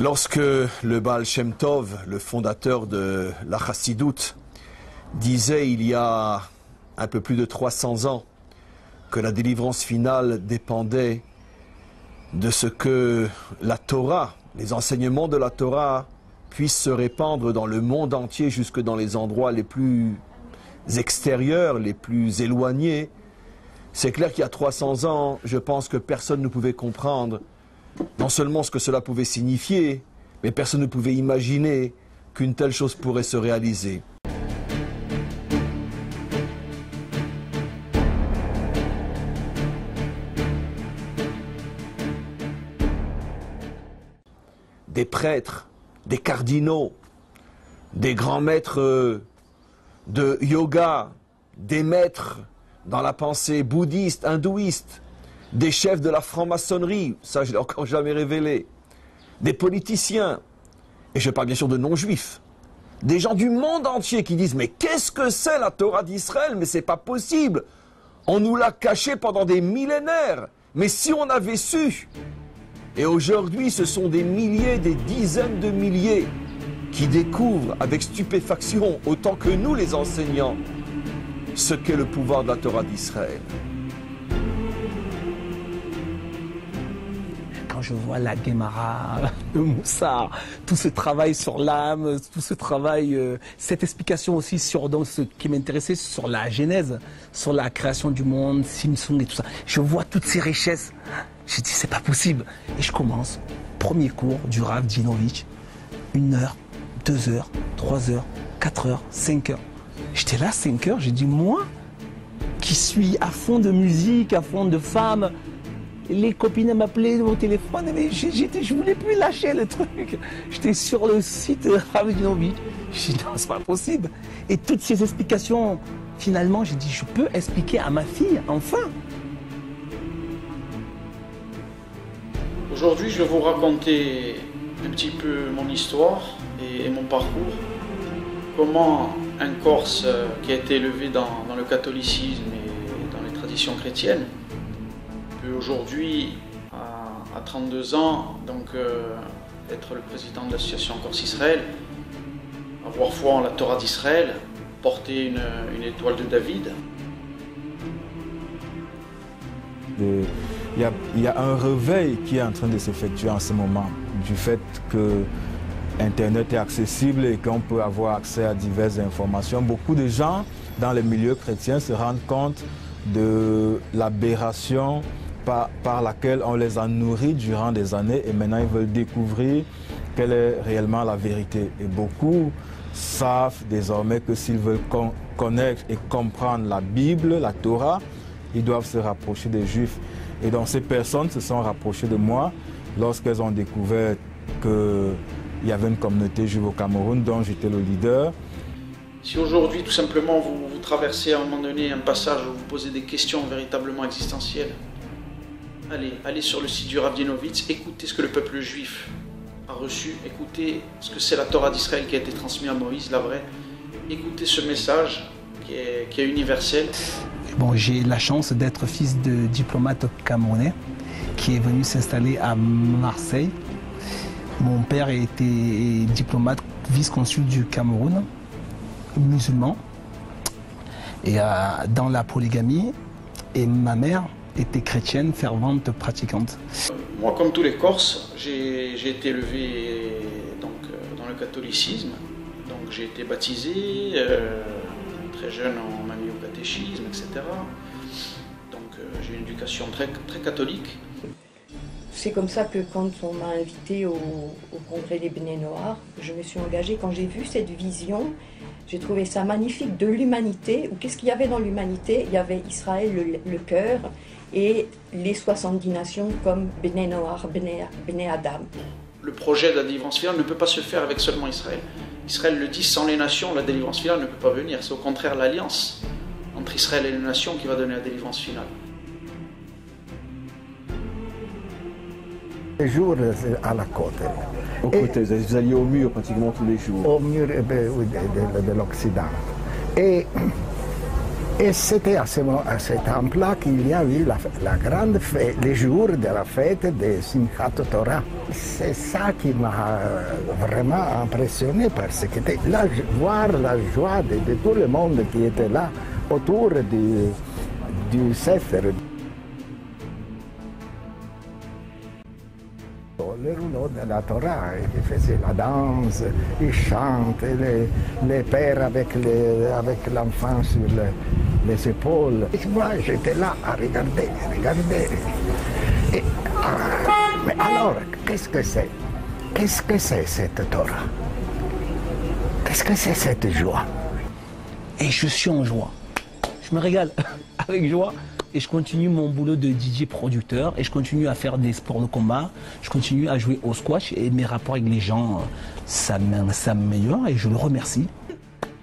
Lorsque le Baal Shem Tov, le fondateur de la Chassidoute, disait il y a un peu plus de 300 ans que la délivrance finale dépendait de ce que la Torah, les enseignements de la Torah puissent se répandre dans le monde entier, jusque dans les endroits les plus extérieurs, les plus éloignés, c'est clair qu'il y a 300 ans, je pense que personne ne pouvait comprendre non seulement ce que cela pouvait signifier, mais personne ne pouvait imaginer qu'une telle chose pourrait se réaliser. Des prêtres, des cardinaux, des grands maîtres de yoga, des maîtres dans la pensée bouddhiste, hindouiste, des chefs de la franc-maçonnerie, ça je ne l'ai encore jamais révélé, des politiciens, et je parle bien sûr de non-juifs, des gens du monde entier qui disent « Mais qu'est-ce que c'est la Torah d'Israël? Mais c'est pas possible! On nous l'a caché pendant des millénaires! Mais si on avait su !» Et aujourd'hui, ce sont des milliers, des dizaines de milliers qui découvrent avec stupéfaction, autant que nous les enseignants, ce qu'est le pouvoir de la Torah d'Israël. Quand je vois la Guémara, le Moussar, tout ce travail sur l'âme, tout ce travail, cette explication aussi sur donc, ce qui m'intéressait sur la Genèse, sur la création du monde, Simpson et tout ça. Je vois toutes ces richesses. Je dis, c'est pas possible. Et je commence. Premier cours du Rav Djinovitch. 1 heure, 2 heures, 3 heures, 4 heures, 5 heures. J'étais là 5 heures, j'ai dit, moi, qui suis à fond de musique, à fond de femmes, les copines m'appelaient au téléphone, mais je voulais plus lâcher le truc. J'étais sur le site Rav Djinovitch. J'ai dit, non, c'est pas possible. Et toutes ces explications, finalement, j'ai dit, je peux expliquer à ma fille, enfin. Aujourd'hui, je vais vous raconter un petit peu mon histoire et mon parcours. Comment un Corse qui a été élevé dans le catholicisme et dans les traditions chrétiennes peut aujourd'hui, à 32 ans, donc, être le président de l'association Corse-Israël, avoir foi en la Torah d'Israël, porter une étoile de David. Il y a un réveil qui est en train de s'effectuer en ce moment, du fait que Internet est accessible et qu'on peut avoir accès à diverses informations. Beaucoup de gens dans les milieux chrétiens se rendent compte de l'aberration par laquelle on les a nourris durant des années et maintenant ils veulent découvrir quelle est réellement la vérité. Et beaucoup savent désormais que s'ils veulent connaître et comprendre la Bible, la Torah, ils doivent se rapprocher des Juifs. Et donc ces personnes se sont rapprochées de moi lorsqu'elles ont découvert qu'il y avait une communauté juive au Cameroun dont j'étais le leader. Si aujourd'hui tout simplement vous traversez à un moment donné un passage où vous posez des questions véritablement existentielles, allez sur le site du Rav Djinovitch, écoutez ce que le peuple juif a reçu, écoutez ce que c'est la Torah d'Israël qui a été transmise à Moïse, la vraie, écoutez ce message qui est universel. Bon, j'ai la chance d'être fils de diplomate camerounais qui est venu s'installer à Marseille. Mon père était diplomate, vice-consul du Cameroun, musulman, et dans la polygamie. Et ma mère était chrétienne, fervente, pratiquante. Moi, comme tous les Corses, j'ai été élevé donc, dans le catholicisme. Donc j'ai été baptisé. Très jeune, on m'a mis au catéchisme, etc. Donc j'ai une éducation très, très catholique. C'est comme ça que quand on m'a invité au congrès des Bnei Noach, je me suis engagée. Quand j'ai vu cette vision, j'ai trouvé ça magnifique de l'humanité. Qu'est-ce qu'il y avait dans l'humanité? Il y avait Israël, le cœur, et les 70 nations comme Bnei Noach, Bnei Adam. Le projet de la délivrance finale ne peut pas se faire avec seulement Israël. Israël le dit, sans les nations, la délivrance finale ne peut pas venir. C'est au contraire l'alliance entre Israël et les nations qui va donner la délivrance finale. Les jours à la côte. Au côté, vous alliez au mur pratiquement tous les jours. Au mur de l'Occident. Et Et c'était à ce temps-là qu'il y a eu la grande fête, les jours de la fête de Simchat Torah. C'est ça qui m'a vraiment impressionné parce que là, voir la joie de tout le monde qui était là autour du Sefer. Le rouleau de la Torah, ils faisaient la danse, ils chantent, les pères avec l'enfant sur les épaules. Et moi, j'étais là à regarder. Et, mais alors, qu'est-ce que c'est? Qu'est-ce que c'est cette Torah? Qu'est-ce que c'est cette joie? Et je suis en joie. Je me régale avec joie. Et je continue mon boulot de DJ producteur et je continue à faire des sports de combat, je continue à jouer au squash et mes rapports avec les gens, ça m'améliore et je le remercie.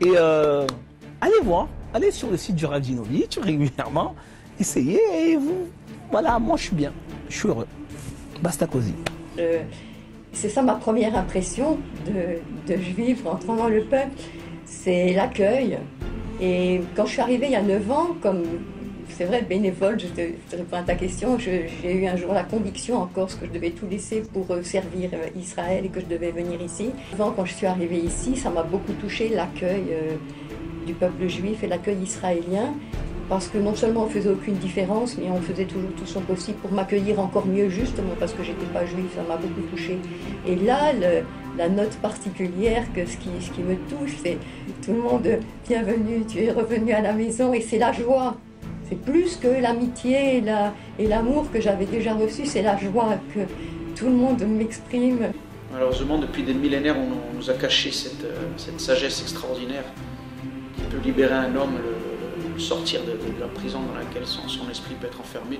Et allez voir, allez sur le site du Rav Dinovitch régulièrement, essayez et vous, voilà, moi je suis bien, je suis heureux. Basta così. C'est ça ma première impression de juif entrant dans le peuple, c'est l'accueil. Et quand je suis arrivée il y a 9 ans, comme c'est vrai, bénévole, je te réponds à ta question, j'ai eu un jour la conviction en Corse que je devais tout laisser pour servir Israël et que je devais venir ici. Avant, quand je suis arrivée ici, ça m'a beaucoup touché l'accueil du peuple juif et l'accueil israélien, parce que non seulement on faisait aucune différence, mais on faisait toujours tout son possible pour m'accueillir encore mieux, justement parce que j'étais pas juive, ça m'a beaucoup touché. Et là, la note particulière, ce qui me touche, c'est tout le monde, bienvenue, tu es revenu à la maison, et c'est la joie. C'est plus que l'amitié et l'amour que j'avais déjà reçu, c'est la joie que tout le monde m'exprime. Malheureusement, depuis des millénaires, on nous a caché cette sagesse extraordinaire qui peut libérer un homme, le sortir de la prison dans laquelle son esprit peut être enfermé.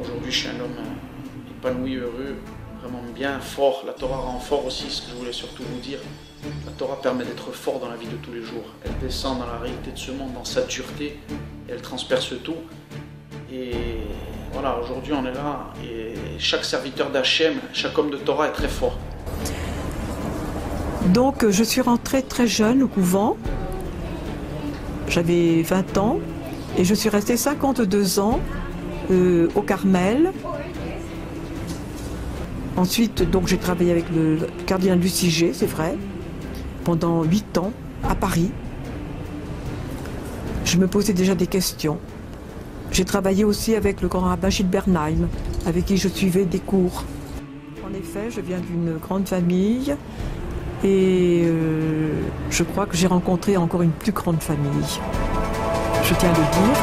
Aujourd'hui, je suis un homme épanoui, heureux, vraiment bien fort. La Torah rend fort aussi, ce que je voulais surtout vous dire. La Torah permet d'être fort dans la vie de tous les jours. Elle descend dans la réalité de ce monde, dans sa dureté, et elle transperce tout. Et voilà, aujourd'hui on est là, et chaque serviteur d'Hachem, chaque homme de Torah est très fort. Donc je suis rentrée très jeune au couvent, j'avais 20 ans, et je suis restée 52 ans au Carmel. Ensuite, donc j'ai travaillé avec le cardinal Luciger, c'est vrai, pendant 8 ans, à Paris. Je me posais déjà des questions. J'ai travaillé aussi avec le grand rabbin Gilles Bernheim, avec qui je suivais des cours. En effet, je viens d'une grande famille et je crois que j'ai rencontré encore une plus grande famille. Je tiens à le dire.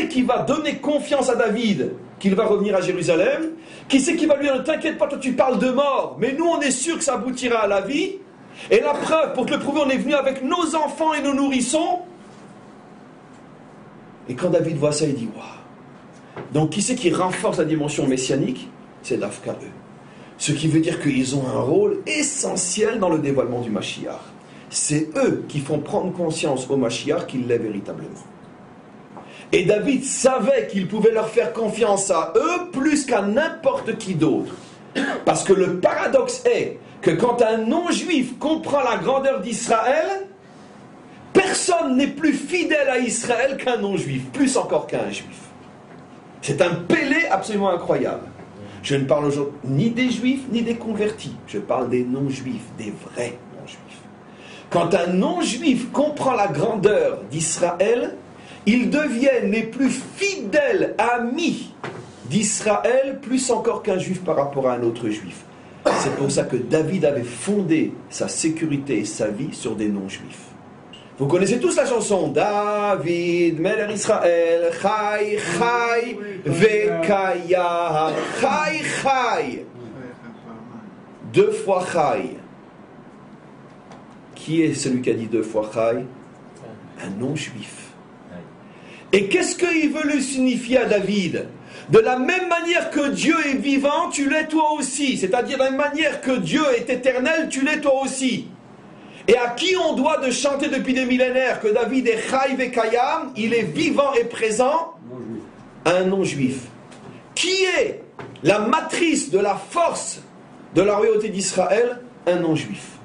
Qui va donner confiance à David qu'il va revenir à Jérusalem? Qui c'est qui va lui dire ne t'inquiète pas, toi tu parles de mort, mais nous on est sûr que ça aboutira à la vie? Et la preuve, pour te le prouver, on est venu avec nos enfants et nos nourrissons. Et quand David voit ça, il dit waouh. Donc qui c'est qui renforce la dimension messianique? C'est l'Afka eux. Ce qui veut dire qu'ils ont un rôle essentiel dans le dévoilement du Mashiach. C'est eux qui font prendre conscience au Mashiach qu'il l'est véritablement. Et David savait qu'il pouvait leur faire confiance à eux plus qu'à n'importe qui d'autre. Parce que le paradoxe est que quand un non-juif comprend la grandeur d'Israël, Personne n'est plus fidèle à Israël qu'un non-juif, plus encore qu'un juif. C'est un pélé absolument incroyable. Je ne parle aujourd'hui ni des juifs ni des convertis. Je parle des non-juifs, des vrais non-juifs. Quand un non-juif comprend la grandeur d'Israël, ils deviennent les plus fidèles amis d'Israël, plus encore qu'un juif par rapport à un autre juif. C'est pour ça que David avait fondé sa sécurité et sa vie sur des non-juifs. Vous connaissez tous la chanson David, Melech Israël, Chai, Chai, Vekaya, Chai, Chai. 2 fois Chai. Qui est celui qui a dit 2 fois Chai? Un non-juif. Et qu'est-ce qu'il veut lui signifier à David? De la même manière que Dieu est vivant, tu l'es toi aussi. C'est-à-dire de la même manière que Dieu est éternel, tu l'es toi aussi. Et à qui on doit de chanter depuis des millénaires que David est Chai Vekayam, il est vivant et présent? Un non-juif. Qui est la matrice de la force de la royauté d'Israël? Un non-juif.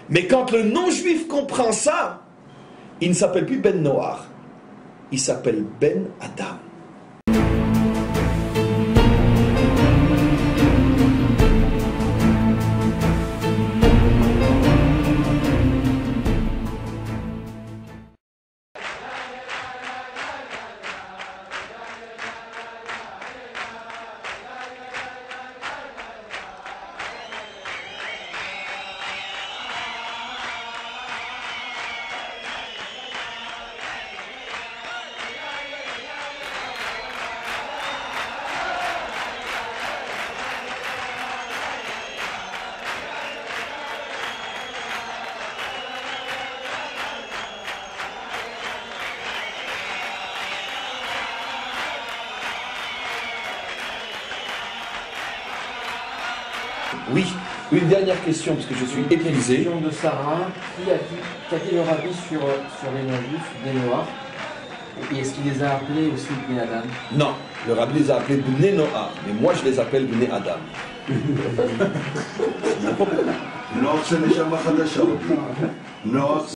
Mais quand le non-juif comprend ça, il ne s'appelle plus Ben Noach, il s'appelle Ben Adam. Oui, une dernière question, parce que je suis épuisé. Question de Sarah, qu'a dit le rabbi sur les non-juifs, des noirs? Et est-ce qu'il les a appelés aussi Bnei Adam? Non, le rabbi les a appelés Bnei Noach, mais moi je les appelle Bnei Adam. נוח שנשמה חדשה. נוח